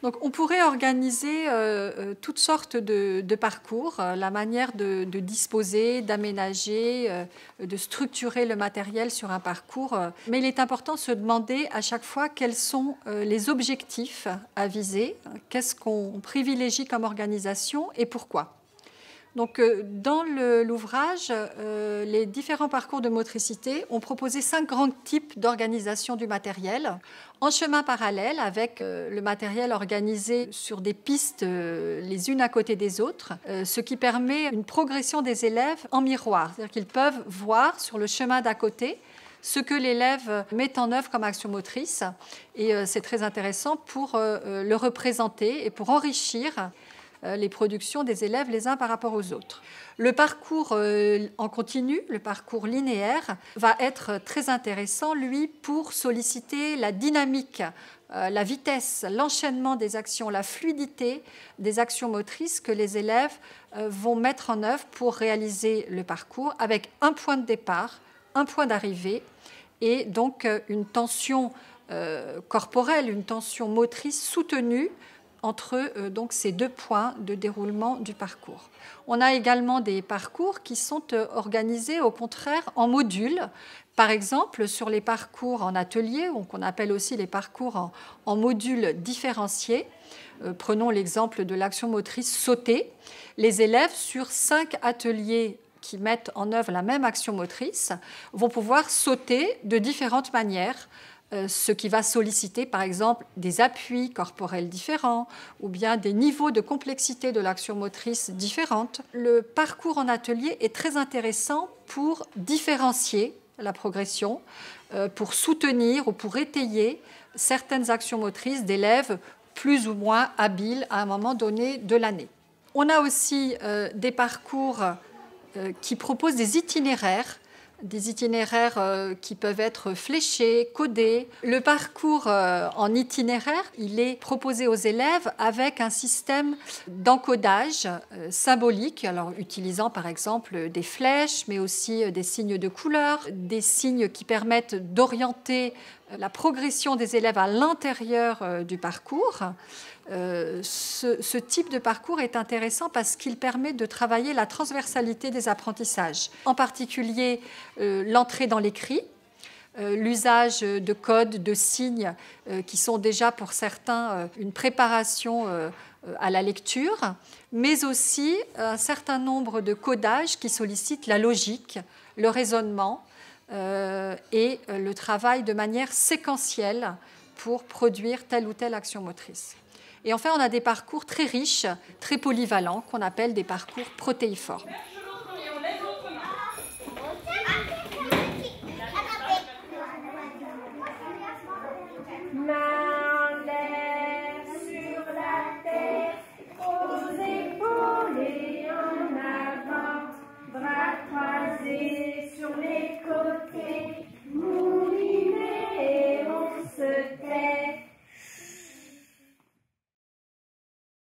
Donc, on pourrait organiser toutes sortes de parcours, la manière de disposer, d'aménager, de structurer le matériel sur un parcours. Mais il est important de se demander à chaque fois quels sont les objectifs à viser, qu'est-ce qu'on privilégie comme organisation et pourquoi. Donc, dans l'ouvrage, les différents parcours de motricité ont proposé 5 grands types d'organisation du matériel, en chemin parallèle avec le matériel organisé sur des pistes les unes à côté des autres, ce qui permet une progression des élèves en miroir, c'est-à-dire qu'ils peuvent voir sur le chemin d'à côté ce que l'élève met en œuvre comme action motrice, et c'est très intéressant pour le représenter et pour enrichir les productions des élèves les uns par rapport aux autres. Le parcours en continu, le parcours linéaire, va être très intéressant, lui, pour solliciter la dynamique, la vitesse, l'enchaînement des actions, la fluidité des actions motrices que les élèves vont mettre en œuvre pour réaliser le parcours avec un point de départ, un point d'arrivée et donc une tension corporelle, une tension motrice soutenue entre donc, ces 2 points de déroulement du parcours. On a également des parcours qui sont organisés au contraire en modules. Par exemple, sur les parcours en atelier, qu'on appelle aussi les parcours en modules différenciés, prenons l'exemple de l'action motrice sauter. Les élèves, sur 5 ateliers qui mettent en œuvre la même action motrice, vont pouvoir sauter de différentes manières, ce qui va solliciter par exemple des appuis corporels différents ou bien des niveaux de complexité de l'action motrice différentes. Le parcours en atelier est très intéressant pour différencier la progression, pour soutenir ou pour étayer certaines actions motrices d'élèves plus ou moins habiles à un moment donné de l'année. On a aussi des parcours qui proposent des itinéraires qui peuvent être fléchés, codés. Le parcours en itinéraire, il est proposé aux élèves avec un système d'encodage symbolique, alors utilisant par exemple des flèches, mais aussi des signes de couleur, des signes qui permettent d'orienter la progression des élèves à l'intérieur du parcours. Ce type de parcours est intéressant parce qu'il permet de travailler la transversalité des apprentissages, en particulier l'entrée dans l'écrit, l'usage de codes, de signes qui sont déjà pour certains une préparation à la lecture, mais aussi un certain nombre de codages qui sollicitent la logique, le raisonnement et le travail de manière séquentielle pour produire telle ou telle action motrice. Et enfin, on a des parcours très riches, très polyvalents, qu'on appelle des parcours protéiformes.